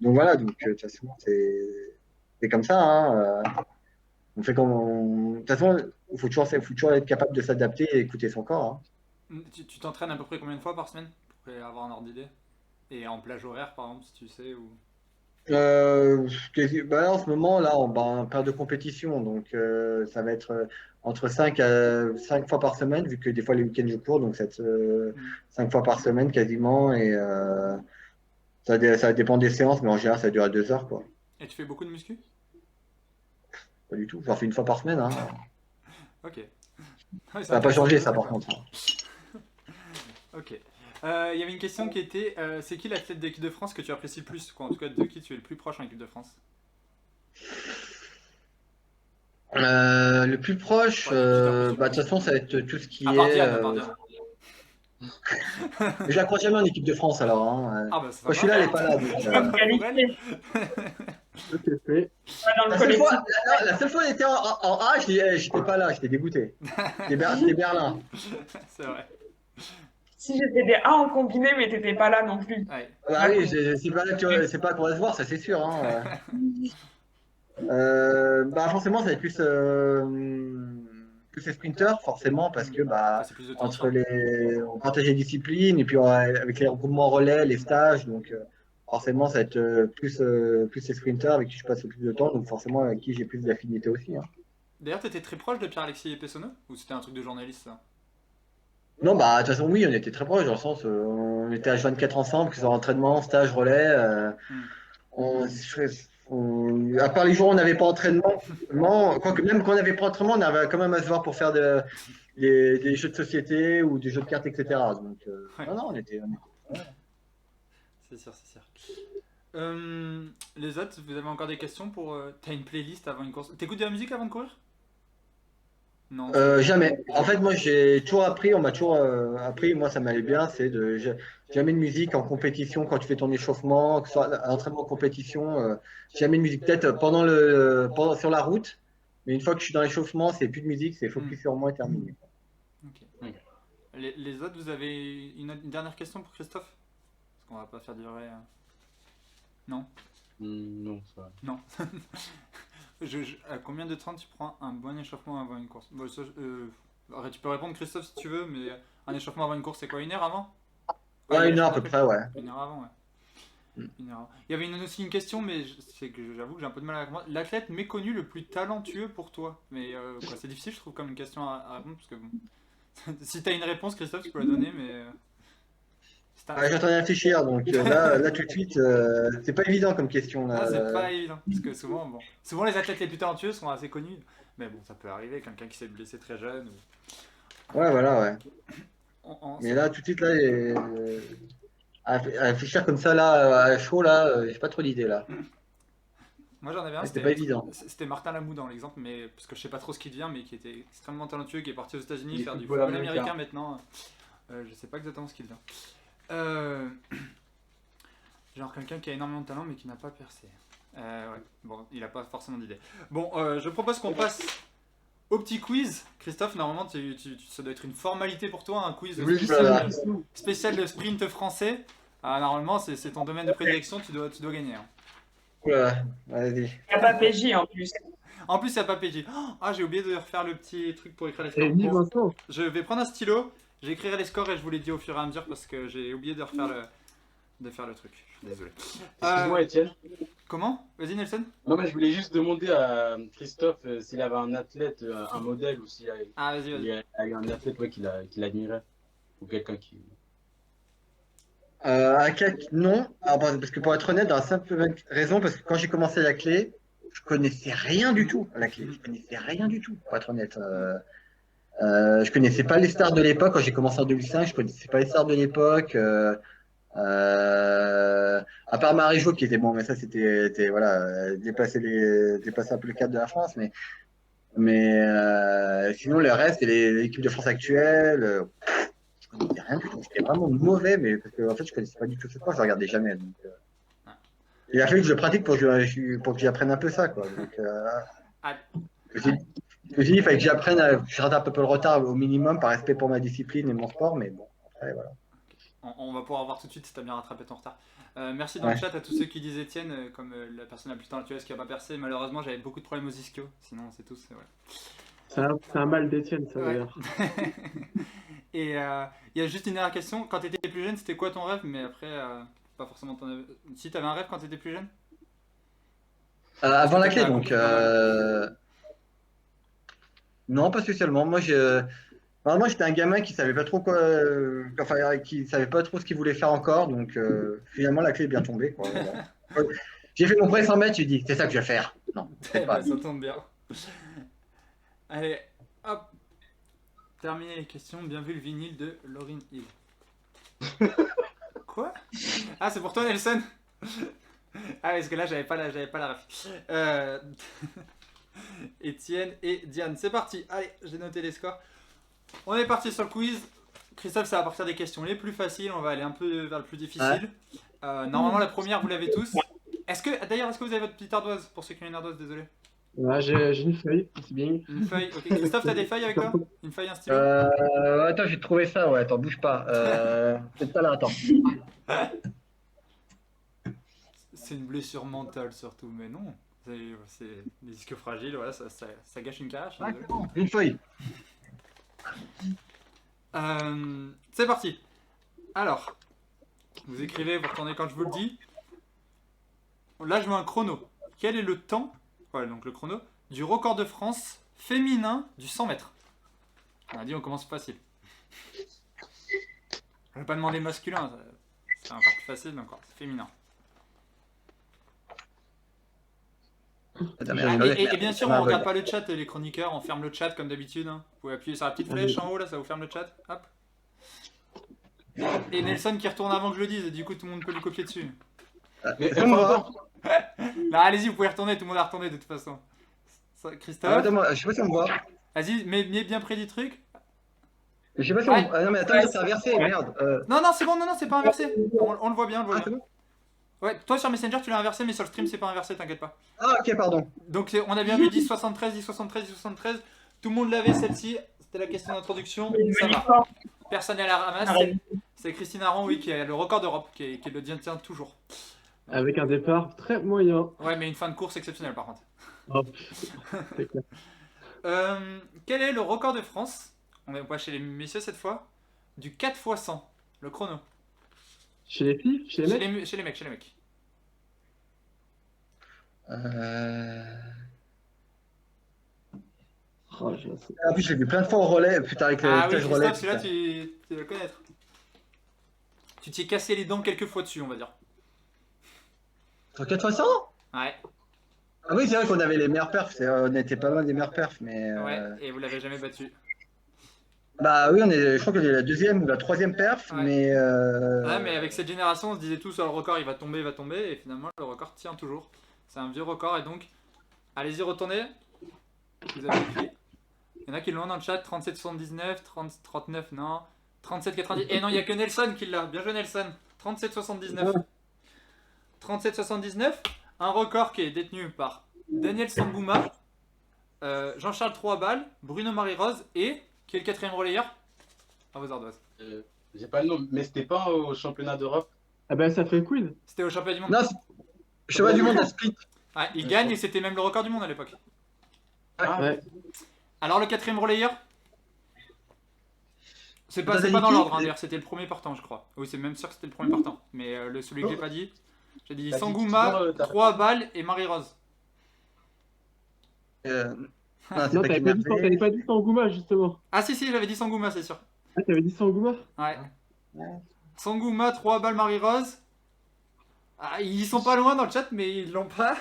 Donc voilà, donc de toute façon, c'est comme ça. Hein. On fait de toute façon, il faut toujours être capable de s'adapter et écouter son corps. Hein. Tu t'entraînes à peu près combien de fois par semaine pour avoir un ordre d'idée? Et en plage horaire, par exemple, si tu sais ou... Bah là, en ce moment, là, en période de compétition, donc ça va être entre 5 fois par semaine, vu que des fois les week-ends je cours, donc c'est 5 fois par semaine quasiment, et ça dépend des séances, mais en général ça dure à 2 heures, quoi. Et tu fais beaucoup de muscu? Pas du tout, j'en fais une fois par semaine. Hein. Ok. Ouais, Ça n'a pas changé, ça, par contre. Ok. Il y avait une question qui était c'est qui l'athlète d'équipe de France que tu apprécies le plus? Quoi, en tout cas, de qui tu es le plus proche en équipe de France? Le plus proche, Ouais, de toute façon, ça va être tout ce qui à part est. Diane, à part Diane. Je la crois jamais en équipe de France, alors. Hein. Ah bah ça Quand je suis là, elle n'est pas là. Donc, Comme qualifié. Ok, fait. Pas dans le La seule collectif. fois, la seule fois où elle était en A, j'étais pas là, j'étais dégoûté. C'était Berlin. C'est vrai. Si j'étais des A en combiné, mais t'étais pas là non plus. Ouais. Bah oui, c'est pas là c'est pas qu'on va se voir, ça c'est sûr. Hein. Bah forcément, ça va être plus les sprinters, forcément, parce que bah, Passer plus de temps entre ensemble. on partage les disciplines et puis avec les regroupements relais, les stages, donc forcément, ça va être plus les sprinters avec qui je passe le plus de temps, donc forcément avec qui j'ai plus d'affinité aussi. Hein. D'ailleurs, t'étais très proche de Pierre-Alexis Pessonneau? Ou c'était un truc de journaliste ça? Non, bah de toute façon, oui, on était très proches, dans le sens, on était à 24 ensemble, que ce soit entraînement, stage, relais. On, à part les jours où on n'avait pas entraînement, quoique même quand on n'avait pas entraînement, on avait quand même à se voir pour faire des jeux de société ou des jeux de cartes, etc. Donc, Ouais. non, on était. C'est sûr, c'est sûr. Les autres, vous avez encore des questions pour... T'as une playlist avant une course? T'écoutes de la musique avant de courir? Non. Jamais. En fait, moi, j'ai toujours appris, on m'a toujours appris, moi, ça m'allait bien, jamais de musique en compétition quand tu fais ton échauffement, que ce soit à l'entraînement en compétition, jamais de musique. Peut-être sur la route, mais une fois que je suis dans l'échauffement, c'est plus de musique, c'est focus sur moi et terminé. Ok. Les autres, vous avez une dernière question pour Christophe? Parce qu'on va pas faire durer... Non? Non, ça va. Non. À combien de temps tu prends un bon échauffement avant une course? Bon, ça, tu peux répondre Christophe si tu veux, mais un échauffement avant une course c'est quoi? 1 heure avant? Ouais, 1 heure à peu près, ouais. 1 heure avant, ouais. 1 heure avant. Il y avait aussi une question, mais j'avoue que j'ai un peu de mal à répondre. L'athlète méconnu le plus talentueux pour toi? Mais c'est difficile je trouve comme une question à répondre parce que bon. Si t'as une réponse Christophe tu peux la donner mais... J'ai en train de réfléchir, donc là tout de suite, c'est pas évident comme question. Là, Ah, c'est pas évident, parce que souvent les athlètes les plus talentueux sont assez connus, mais bon, ça peut arriver, quelqu'un qui s'est blessé très jeune. Ouais, voilà, ouais. Mais là, ça- tout de suite, là, à réfléchir comme ça, là, à chaud, là, j'ai pas trop d'idées, là. Moi j'en avais un, C'était pas évident. c'était Martin Lamou dans l'exemple, mais parce que je sais pas trop ce qu'il devient, mais qui était extrêmement talentueux, qui est parti aux États-Unis Il est faire du football football américain. américain maintenant. Je sais pas exactement ce qu'il devient. Genre quelqu'un qui a énormément de talent mais qui n'a pas percé. Ouais, bon, il a pas forcément d'idée. Bon, je propose qu'on passe au petit quiz. Christophe, normalement, ça doit être une formalité pour toi, un quiz Oui, spécial, voilà. spécial de sprint français. Ah, normalement, c'est ton domaine de prédilection, tu dois gagner. Hein. Oula, vas-y. Il n'y a pas PJ en plus. En plus, il n'y a pas PJ. Ah, j'ai oublié de refaire le petit truc pour écrire les Et scores. ni Bon, Vincent. je vais prendre un stylo, j'écrirai les scores et je vous les dis au fur et à mesure parce que j'ai oublié de faire le truc. Je suis désolé. Excuse-moi, Étienne. Comment? Vas-y, Nelson. Non, mais je voulais juste demander à Christophe s'il avait un athlète, un modèle, ou s'il Ah, vas-y, il vas-y. y a un athlète ouais, qu'il admirait, ou quelqu'un qui... Non. Alors, parce que pour être honnête, dans la simple raison, parce que quand j'ai commencé la clé, je connaissais rien du tout à la clé. Je connaissais rien du tout, pour être honnête. Je connaissais pas les stars de l'époque. Quand j'ai commencé en 2005, je connaissais pas les stars de l'époque. À part Marie-Jo qui était bon, mais ça voilà, dépasser un peu le cadre de la France. Mais sinon, le reste, et l'équipe de France actuelle, je connaissais rien du tout. J'étais vraiment mauvais, mais parce que en fait, je connaissais pas du tout ce sport, je regardais jamais. Donc, il a fallu que je le pratique pour que j'apprenne un peu ça, quoi. Donc, Ah, je me suis dit, il fallait que j'apprenne, je rattrape un peu le retard au minimum par respect pour ma discipline et mon sport, mais bon, après, voilà. on va pouvoir voir tout de suite si tu as bien rattrapé ton retard. Merci dans le chat à tous ceux qui disent Étienne, comme la personne la plus talentueuse qui a pas percé. Malheureusement, j'avais beaucoup de problèmes aux ischios, sinon c'est tous. Ouais. C'est un mal d'Étienne, ça, Ouais. d'ailleurs. Et il y a juste une dernière question. Quand tu étais plus jeune, c'était quoi ton rêve? Mais après, pas forcément ton rêve. Si tu avais un rêve quand tu étais plus jeune? Avant la clé, T'as donc. accompli pas Non, pas spécialement. Moi, j'étais un gamin qui savait pas trop quoi, enfin, qui savait pas trop ce qu'il voulait faire encore, donc finalement, la clé est bien tombée, quoi, voilà. J'ai fait mon premier 100 mètres, j'ai dit, c'est ça que je vais faire. Non, c'est pas. Ça tombe bien. Allez, hop. Terminé les questions. Bien vu le vinyle de Lauryn Hill. Quoi? Ah, c'est pour toi, Nelson? Ah, parce que là, j'avais pas la ref. Étienne et Diane. C'est parti. Allez, j'ai noté les scores. On est parti sur le quiz. Christophe, ça va partir des questions les plus faciles. On va aller un peu vers le plus difficile. Normalement, la première, vous l'avez tous. Est-ce que vous avez votre petite ardoise? Pour ceux qui ont une ardoise, désolé. Ouais, j'ai une feuille, c'est bien. Une feuille. Ok, Christophe, t'as des feuilles avec toi? Une feuille, un stylo? Attends, j'ai trouvé ça, ouais, attends, bouge pas. C'est ça là, attends. C'est une blessure mentale surtout, mais non. C'est des disques fragiles, voilà, ça gâche une carrière. Je suis désolé. Une feuille. C'est parti. Alors, vous écrivez, vous retournez quand je vous le dis. Là, je mets un chrono. Quel est le temps, voilà, donc le chrono, du record de France féminin du 100 mètres? On a dit, on commence facile. Je vais pas demander masculin, c'est encore plus facile, donc c'est féminin. Et bien sûr, on regarde pas le chat, les chroniqueurs, on ferme le chat comme d'habitude. Hein. Vous pouvez appuyer sur la petite flèche en haut, là, ça vous ferme le chat. Hop. Et Nelson qui retourne avant que je le dise, et du coup, tout le monde peut lui copier dessus. Mais c'est moi. Là, allez-y, vous pouvez retourner, tout le monde a retourné de toute façon. Christophe, Je sais pas si on me voit. vas-y, mets bien près du truc. Je sais pas si on me voit. Ah non, mais attends, c'est inversé, merde. Non, c'est bon, non, c'est pas inversé. On le voit bien, on le voit Ah, c'est bien. bon? Ouais, toi sur Messenger, tu l'as inversé, mais sur le stream, c'est pas inversé, t'inquiète pas. Ah, ok, pardon. Donc, on a bien vu 10-73, 10-73, 10-73. Tout le monde l'avait, celle-ci. C'était la question d'introduction. Ça va. Personne à la ramasse. C'est Christine Aron, oui, qui a le record d'Europe, qui le tient toujours. Avec un départ très moyen. Ouais, mais une fin de course exceptionnelle par contre. Oh, c'est clair. Quel est le record de France? On va chez les messieurs cette fois. Du 4 x 100, le chrono. Chez les filles? Chez les mecs? Chez les mecs. Oh, je sais. En plus, j'ai vu plein de fois au relais, putain, avec Ah le oui, stage relais. Christophe, celui-là, tu dois le connaître. Tu t'y es cassé les dents quelques fois dessus, on va dire. Sur 4 x 100? Ouais, Ah oui, c'est vrai qu'on avait les meilleurs perfs, on était pas loin des meilleurs perfs, mais. ouais, et vous l'avez jamais battu. Bah oui, je crois que c'est la deuxième ou la troisième perf, Ouais. mais. Ouais, mais avec cette génération, on se disait tous, le record il va tomber, et finalement le record tient toujours. C'est un vieux record, et donc, allez-y, retournez. Vous avez écrit. Il y en a qui l'ont dans le chat, 37,79, 39, non, 37,90. Et non, il n'y a que Nelson qui l'a. Bien joué, Nelson. 37,79. 37,79. Un record qui est détenu par Daniel Sangouma, Jean-Charles Troisbal, Bruno Marie-Rose et qui est le quatrième relayeur? À vos ardoises. J'ai pas le nom, mais c'était pas au championnat d'Europe. Ah bah ça fait le quiz. C'était au championnat du monde. Non, je sais pas du monde à split. Ouais, il gagne et c'était même le record du monde à l'époque. Ouais. Alors le quatrième relayeur? C'est pas Zadaliki, dans l'ordre, hein, d'ailleurs, c'était le premier partant, je crois. Oui, c'est même sûr que c'était le premier partant. Mais celui que j'ai pas dit, j'ai dit T'as dit Sangouma, toujours, t'as- 3 balles et Marie-Rose. Non, c'est Non, pas t'avais pas dit Sangouma justement. Ah si, j'avais dit Sangouma, c'est sûr. Ah, t'avais dit Sangouma? Ouais. Sangouma, 3 balles Marie-Rose. Ah, ils sont pas loin dans le chat, mais ils l'ont pas.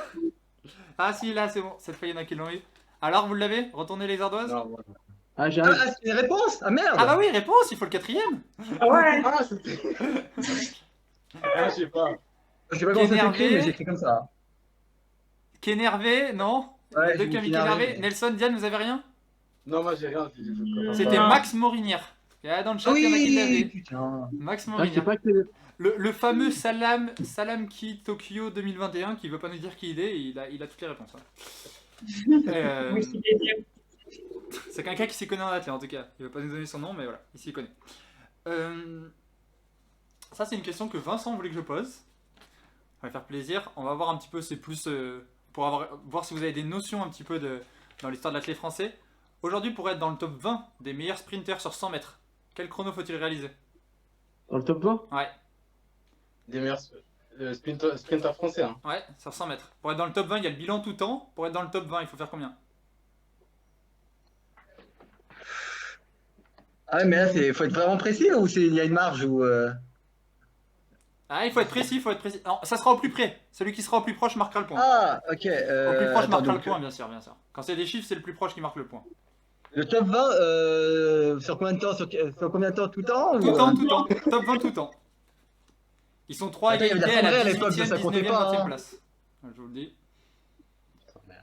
Ah si, là c'est bon, cette fois il y en a qui l'ont eu. Alors vous l'avez? Retournez les ardoises? Non, moi. Ah, j'arrive. Ah, c'est une réponse? Ah merde! Ah bah oui, réponse, il faut le 4ème. Ah ouais. Ah, c'était. Ah, je sais pas. Je sais pas comment ça Énervé. s'écrit, mais j'écris comme ça. Qu'énervé, non? Ouais, Deux j'ai qui ont mis mis Énervé, Qu'énervé. mais- Nelson, Diane, vous avez rien? Non, moi j'ai rien. C'était Non. Max Morinière. Il y a dans le chat, il y en a qui Oui, l'avaient. putain. Max Ah, je sais Morinière. pas quel. Le fameux Salam Ki Tokyo 2021 qui veut pas nous dire qui il est, il a toutes les réponses. Hein. Wikipédia. C'est quelqu'un qui s'y connaît en athlète en tout cas. Il veut pas nous donner son nom, mais voilà, il s'y connaît. Ça, c'est une question que Vincent voulait que je pose. Ça va faire plaisir. On va voir un petit peu, c'est plus pour voir si vous avez des notions un petit peu dans l'histoire de l'athlète français. Aujourd'hui, pour être dans le top 20 des meilleurs sprinters sur 100 mètres, quel chrono faut-il réaliser? Dans le top 20? Ouais, Des meilleurs sprinters français. Hein. ouais, sur 100 mètres. Pour être dans le top 20, il y a le bilan tout temps. Pour être dans le top 20, il faut faire combien? Ah ouais, mais là, faut être vraiment précis ou il y a une marge ou Ah, il faut être précis, il faut être précis. Non, ça sera au plus près. Celui qui sera au plus proche marquera le point. Ah, ok. Au plus proche Attends, marquera le donc, point, bien sûr, bien sûr. Quand c'est des chiffres, c'est le plus proche qui marque le point. le top 20, sur combien de temps? Sur combien de temps? Tout temps? Tout temps, tout temps. Top 20, tout temps. Ils sont 3 Attends, il y avait de la égalités à la connerie à l'époque, 18e, ça comptait 19e, pas, 20e hein. place. Je vous le dis.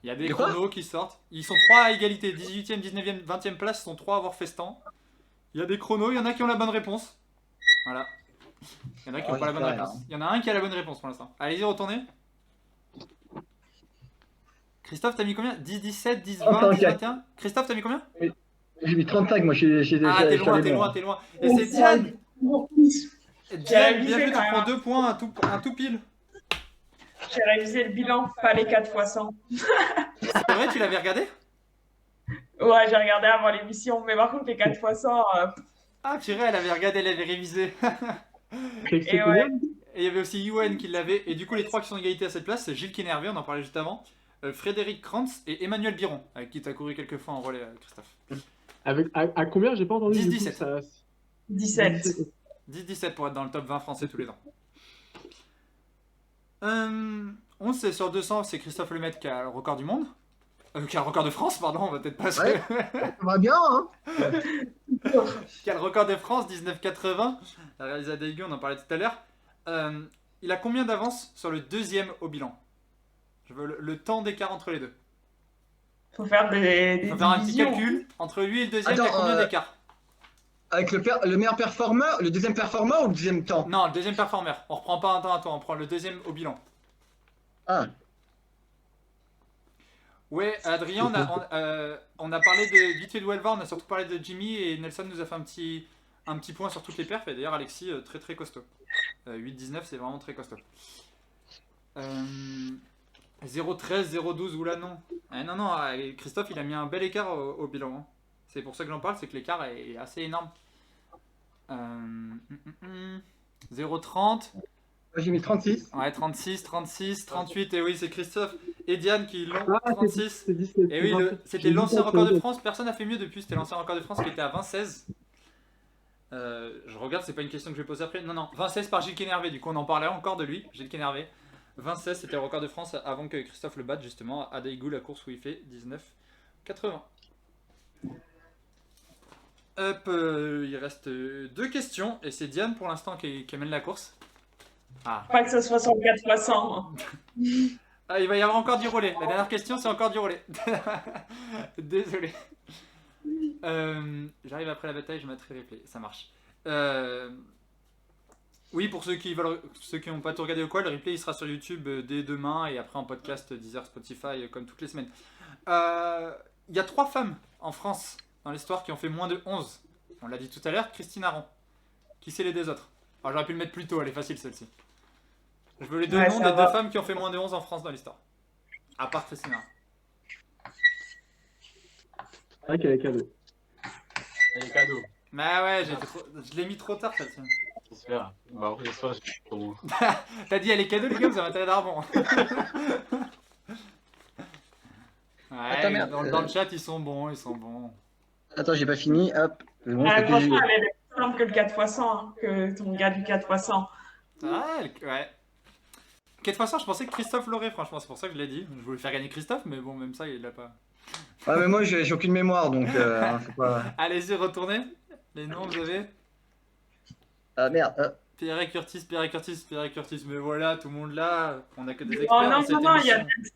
Il y a des De quoi? chronos qui sortent. Ils sont 3 à égalité. 18e, 19e, 20e place, ils sont 3 à avoir fait ce temps. Il y a des chronos, il y en a qui ont la bonne réponse. Voilà. Il y en a qui n'ont Oh, pas la bonne j'espère, réponse. Il y en a un qui a la bonne réponse pour l'instant. Allez-y, retournez. Christophe, t'as mis combien? 10, 17, 10, 20, 10, 21? Christophe, t'as mis combien? J'ai mis 35, moi, Ah, t'es loin, t'es bon. loin, t'es loin. Et c'est Diane! Diane, révisé bien vu, tu quand même. prends 2 points, un tout pile. J'ai révisé le bilan, pas les 4 fois 100. C'est vrai, tu l'avais regardé? Ouais, j'ai regardé avant l'émission, mais par contre, les 4 fois 100, Ah, purée, elle avait regardé, elle avait révisé. C'est Et combien? ouais. Et il y avait aussi Yoann qui l'avait. Et du coup, les 3 qui sont égalité à cette place, c'est Gilles Qu'énervé, on en parlait juste avant, Frédéric Krantz et Emmanuel Biron, avec qui tu as couru quelques fois en relais, Christophe. À combien? J'ai pas entendu. 10, du coup, 17. ça- 17. 10-17 pour être dans le top 20 français tous les ans. 11 sur 200, c'est Christophe Lemaitre qui a le record du monde. Qui a le record de France, pardon, on va peut-être pas se... Ouais. Ça va bien, hein? Qui a le record de France, 19,80. La réalisation d'Aigu, on en parlait tout à l'heure. Il a combien d'avance sur le deuxième au bilan? Je veux le temps d'écart entre les deux. Faut faire des Il faut faire un petit divisions. calcul. Entre lui et le deuxième, il y a Attends, combien d'écart? Avec le meilleur performeur, le deuxième performeur ou le deuxième temps? Non, le deuxième performeur. On reprend pas un temps à temps, on prend le deuxième au bilan. Ah, Ouais, Adrien, on a parlé de vite fait de Welva, on a surtout parlé de Jimmy et Nelson nous a fait un petit point sur toutes les perfs. Et d'ailleurs, Alexis, très très costaud. 8-19, c'est vraiment très costaud. 0-13, 0-12, oula non. Non, non, Christophe, il a mis un bel écart au bilan. Hein. C'est pour ça que j'en parle, c'est que l'écart est assez énorme. 0-30. j'ai mis 36. Ouais, 36, 36, 38, et oui, c'est Christophe et Diane qui l'ont. Ah, 36. c'est 17. Et oui, c'était l'ancien record de France. Personne n'a fait mieux depuis. C'était l'ancien record de France qui était à 20-16. Je regarde, c'est pas une question que je vais poser après. Non, non, 20-16 par Gilles Qu'énervé. Du coup, on en parlait encore de lui, Gilles Qu'énervé. 20-16, c'était le record de France avant que Christophe le batte, justement, à Daegu, la course où il fait 19-80. Hop, il reste 2 questions. Et c'est Diane pour l'instant qui mène la course. Ah. Pas que ce soit sur 4 fois 100. hein. Ah, il va y avoir encore du relais. La dernière question, c'est encore du relais. Désolé. J'arrive après la bataille, je mettrai replay. Ça marche. Oui, pour ceux qui n'ont pas tout regardé ou quoi, le replay il sera sur YouTube dès demain et après en podcast Deezer, Spotify, comme toutes les semaines. Il y a 3 femmes en France dans l'histoire qui ont fait moins de 11. On l'a dit tout à l'heure, Christine Aron. Qui c'est les 2 autres? Alors j'aurais pu le mettre plus tôt, elle est facile celle-ci. Je veux les 2 Ouais, noms ça des va. 2 femmes qui ont fait moins de 11 en France dans l'histoire. À part Christine Aron. C'est vrai qu'elle est cadeau. Les cadeaux. Mais ouais, je l'ai mis trop tard celle-ci. J'espère. Bah, j'espère, je suis pour vous. T'as dit elle est cadeau les gars, vous avez intérêt d'arbon. Ouais, Attends, merde. dans le chat ils sont bons, ils sont bons. Attends, j'ai pas fini. Hop. C'est bon, Ah, c'est que franchement, j'ai- elle est simple que le 4x100, hein, que ton gars du 4x100. Ah, ouais. 4x100, je pensais que Christophe l'aurait, franchement, c'est pour ça que je l'ai dit. Je voulais faire gagner Christophe, mais bon, même ça, il l'a pas. Ouais, mais moi, j'ai aucune mémoire, donc faut pas. Allez-y, retournez. Les noms, vous avez Ah merde. Pierre Curtis, Pierre Curtis, Pierre Curtis. Mais voilà, tout le monde là, on a que des experts Oh dans non, cette non, non, il y a émission.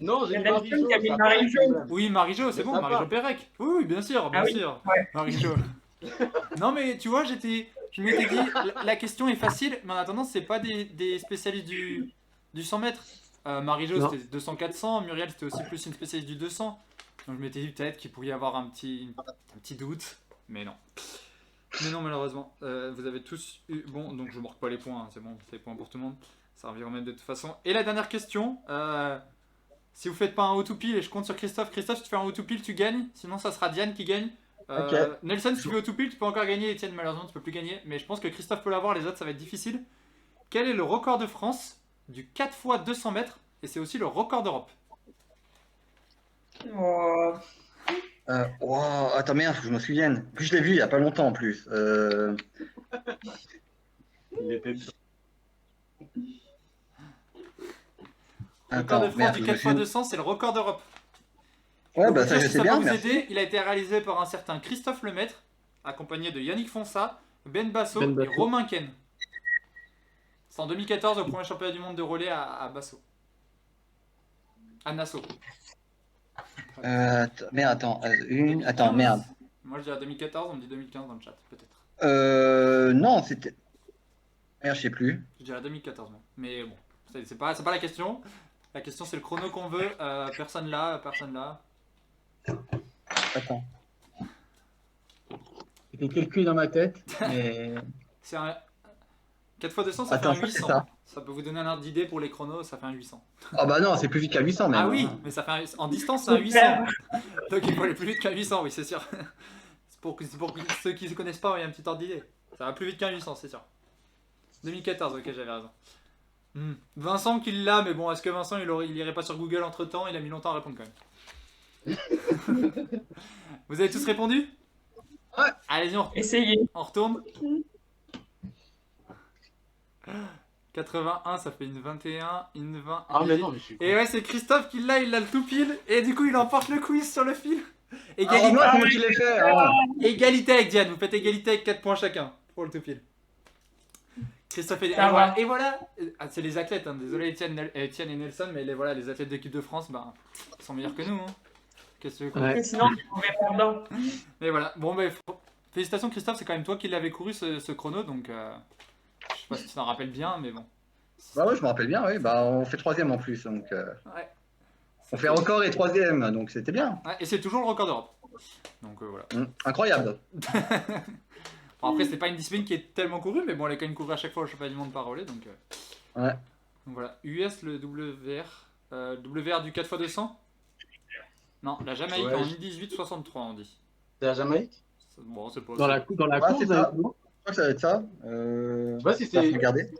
Non, j'ai Il y mis a Marie-Jo, Nelson qui a mis ça a pas de Marie-Jo. problème. Oui, Marie-Jo, c'est Mais bon, ça Marie-Jo va. Pérec. Oui, oui, bien sûr, bien Ah oui, sûr. ouais. Marie-Jo. Non, mais tu vois, je m'étais dit, la question est facile, mais en attendant, c'est pas des spécialistes du 100 mètres. Marie-Jo, Non. c'était 200-400, Muriel, c'était aussi plus une spécialiste du 200. Donc je m'étais dit peut-être qu'il pourrait y avoir un petit doute, mais non. Mais non, malheureusement. Vous avez tous eu. Bon, donc je marque pas les points, hein, c'est bon, c'est les points pour tout le monde. Ça revient au même de toute façon. Et la dernière question. Si vous faites pas un haut to pile, et je compte sur Christophe. Christophe, si tu fais un haut to pile, tu gagnes. Sinon, ça sera Diane qui gagne. Ok. Nelson, si tu fais haut to pile, tu peux encore gagner. Etienne, malheureusement, tu peux plus gagner. Mais je pense que Christophe peut l'avoir. Les autres, ça va être difficile. Quel est le record de France du 4 x 200 mètres? Et c'est aussi le record d'Europe. Oh, Wow, attends, merde, faut que je me souvienne. En plus, je l'ai vu il y a pas longtemps en plus. Il était dedans. Le record de Attends, France merde, du faut que 4 je x me 200, c'est le record d'Europe. Ouais, Donc, bah ça, si je sais peut bien, vous merci. aider, il a été réalisé par un certain Christophe Lemaître, accompagné de Yannick Fonsa, Ben Basso Ben et Basso. Romain Ken. C'est en 2014 au premier championnat du monde de relais à Basso. À Nassau. Merde, attends, attends, merde. Moi je dirais 2014, on me dit 2015 dans le chat, peut-être. Non, c'était. Merde, je sais plus. Je dirais 2014, moi. Mais bon, c'est pas la question. La question c'est le chrono qu'on veut. Personne là, personne là. Attends. C'était calculé dans ma tête, mais. C'est un 4 x 200, ça Attends, fait un c'est 800. ça. Ça peut vous donner un ordre d'idée pour les chronos, ça fait un 800. Ah bah non, c'est plus vite qu'à 800 même. Ah oui, hein. mais ça fait en distance, c'est un 800. Donc il faut aller plus vite qu'un 800, oui, c'est sûr. C'est pour ceux qui ne connaissent pas, il y a un petit ordre d'idée. Ça va plus vite qu'un 800, c'est sûr. 2014, ok, j'avais raison. Vincent qui l'a, mais bon, est-ce que Vincent il irait pas sur Google entre temps? Il a mis longtemps à répondre quand même. Vous avez tous répondu? Ouais. Allez-y, essayez. on retourne. 81, ça fait une 21, une 20. Ah, mais non, mais je suis. Et ouais, c'est Christophe qui l'a, il l'a le tout pile. Et du coup, il emporte le quiz sur le fil. Ah, Égalité, moi, c'est moi qui l'ai fait. Ah. égalité avec Diane, vous faites égalité avec 4 points chacun pour le tout pile. Christophe et, Ça va. et voilà. Ah, c'est les athlètes, hein. Désolé Etienne et Nelson, mais voilà, les athlètes d'équipe de France, bah, ils sont meilleurs que nous. Hein. Qu'est-ce que tu veux qu'on Ouais. dise? Sinon, on est perdant. Mais voilà, bon, bah, félicitations Christophe, c'est quand même toi qui l'avais couru ce chrono, donc je sais pas si tu t'en rappelles bien, mais bon. Bah ouais, je me rappelle bien, oui. Bah on fait troisième en plus, donc. Ouais. On fait record et troisième, donc c'était bien. Ouais, et c'est toujours le record d'Europe. Donc voilà. Incroyable. Bon, après, c'est pas une discipline qui est tellement courue, mais bon, elle est quand même courue à chaque fois au championnat du monde par relais. Donc, Ouais. donc voilà. US, le WR. WR du 4 x 200? Non, la Jamaïque Ouais, en je- 1863, on dit. C'est la Jamaïque? Bon, c'est pas. Dans la Ouais, course, c'est ça. non Je crois que ça va être ça. Je sais pas si Bah, faut c'est. regarder.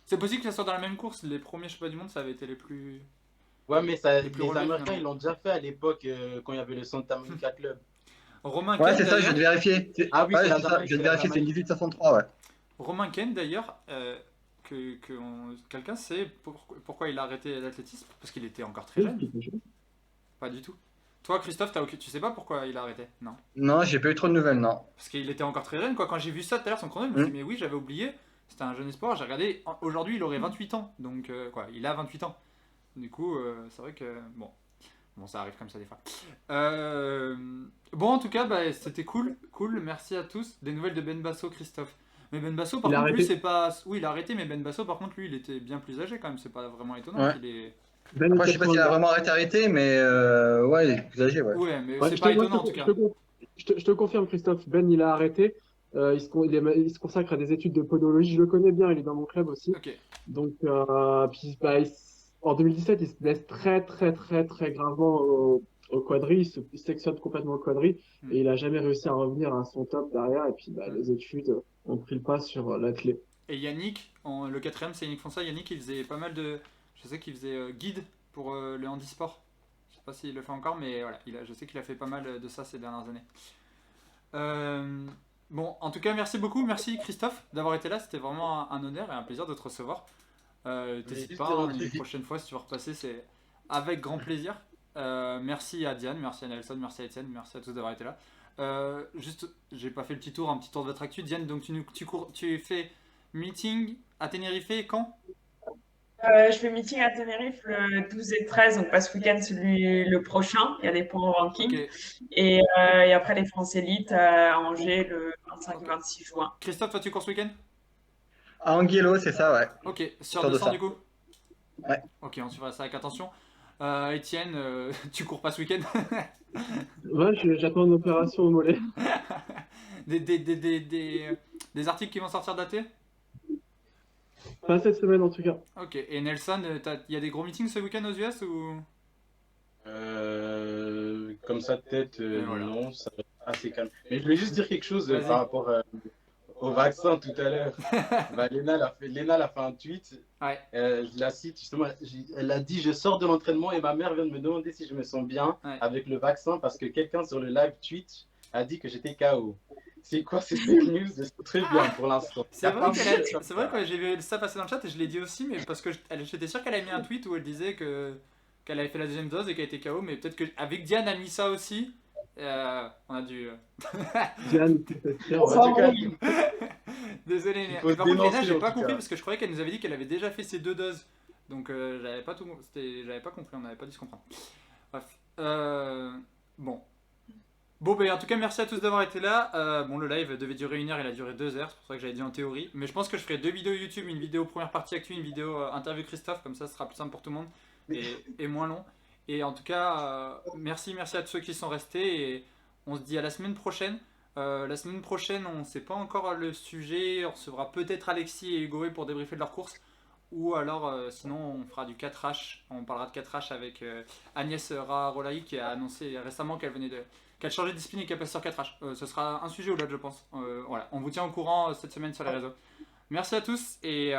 C'est possible que ça soit dans la même course. Les premiers championnats du monde, ça avait été les plus. Ouais, mais ça, Les plus les relevés, Américains, finalement. ils l'ont déjà fait à l'époque quand il y avait le Santa Monica Club. Romain Ouais, Ken, c'est ça, je viens de d'ailleurs. vérifier. Ah oui, Ouais, c'est la c'est ça, Jamaïque, je viens de c'est la vérifier, c'est une Jamaïque. 1863, ouais. Romain Ken, d'ailleurs, quelqu'un sait pourquoi il a arrêté l'athlétisme? Parce qu'il était encore très jeune. Pas du tout. Toi, Christophe, tu sais pas pourquoi il a arrêté? Non. Non, j'ai pas eu trop de nouvelles, non. Parce qu'il était encore très jeune, quoi. Quand j'ai vu ça tout à l'heure, son chrono, je me suis dit, mais oui, j'avais oublié. C'était un jeune espoir. J'ai regardé. Aujourd'hui, il aurait 28 ans. Donc, quoi, il a 28 ans. Du coup, c'est vrai que. Bon, ça arrive comme ça des fois. Bon, en tout cas, bah, c'était cool. Cool, merci à tous. Des nouvelles de Ben Basso, Christophe. Mais Ben Basso, par Il a contre, lui, arrêté. c'est pas. Oui, il a arrêté, mais Ben Basso, par contre, lui, il était bien plus âgé quand même. C'est pas vraiment étonnant Ouais. qu'il est. Ben Après, je sais pas s'il a 80. vraiment arrêté, mais ouais, il est plus âgé, ouais. Ouais, mais Ouais, c'est je pas te- moi, étonnant en tout cas. je te confirme, Christophe. Ben, il a arrêté. Il se consacre à des études de podologie. Je le connais bien, il est dans mon club aussi. Ok. Donc, puis, bah, en 2017, il se blesse très, très, très, très gravement au quadri. Il sectionne complètement le quadri et il a jamais réussi à revenir à son top derrière. Et puis, bah, les études ont pris le pas sur l'athlète. Et Yannick, le quatrième, c'est Yannick Fonsa. Yannick, il faisait pas mal de. Je sais qu'il faisait guide pour le handisport. Je sais pas s'il le fait encore, mais voilà, je sais qu'il a fait pas mal de ça ces dernières années. Bon, en tout cas, merci beaucoup. Merci Christophe d'avoir été là. C'était vraiment un honneur et un plaisir de te recevoir. T'hésites juste pas, de hein, rentrer une vite. prochaine fois, si tu veux repasser, c'est avec grand plaisir. Merci à Diane, merci à Nelson, merci à Étienne, merci à tous d'avoir été là. Juste, j'ai pas fait le petit tour, un petit tour de votre actu. Diane, donc tu fais meeting à Tenerife quand? Je fais meeting à Tenerife le 12 et 13, donc pas ce week-end, celui le prochain. Il y a des points au Ok, ranking. Et après les France Élites à Angers le 25 et ok. 26 juin. Christophe, toi tu cours ce week-end? À Anguillo, c'est ça, ouais. Ok, sur Sur 200 200. du coup? Ouais. Ok, on suivra ça avec attention. Étienne, tu cours pas ce week-end? Ouais, j'attends une opération au mollet. Des articles qui vont sortir datés? Pas cette semaine en tout cas. Ok, et Nelson, il y a des gros meetings ce week-end aux US ou? Comme ça de tête, Et voilà. non, ça va être assez calme. Mais je voulais juste dire quelque chose Vas-y. par rapport au vaccin tout à l'heure. Bah, Léna elle a fait un tweet, Ouais, je la cite justement, elle a dit: je sors de l'entraînement et ma mère vient de me demander si je me sens bien ouais. avec le vaccin parce que quelqu'un sur le live Twitch a dit que j'étais KO. C'est quoi ces fake news? Je sais très bien pour l'instant. C'est vrai qu'elle a c'est vrai que j'ai vu ça passer dans le chat et je l'ai dit aussi, mais parce que j'étais sûr qu'elle avait mis un tweet où elle disait qu'elle avait fait la deuxième dose et qu'elle était KO, mais peut-être que avec Diane a mis ça aussi. On a dû. Diane, t'es fière, En ouais. tout cas, Désolé, il mais faut par contre, Léna, dénoncer, j'ai en pas tout compris cas. parce que je croyais qu'elle nous avait dit qu'elle avait déjà fait ses 2 doses. Donc j'avais pas compris, on n'avait pas dû se comprendre. Bref. Bon. Bon, ben en tout cas, merci à tous d'avoir été là. Bon, le live devait durer 1 heure, il a duré 2 heures, c'est pour ça que j'avais dit en théorie. Mais je pense que je ferai 2 vidéos YouTube, une vidéo première partie actu, une vidéo interview Christophe, comme ça ce sera plus simple pour tout le monde et moins long. Et en tout cas, merci à tous ceux qui sont restés et on se dit à la semaine prochaine. La semaine prochaine, on ne sait pas encore le sujet, on recevra peut-être Alexis et Hugo pour débriefer de leur course. Ou alors, sinon, on fera du 4H. On parlera de 4H avec Agnès Raharolaï qui a annoncé récemment qu'elle changeait de discipline et qu'elle passe sur 4H. Ce sera un sujet ou l'autre, je pense. Voilà, on vous tient au courant cette semaine sur les réseaux. Merci à tous et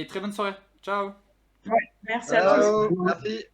très bonne soirée. Ciao! Merci à tous. Ciao, merci.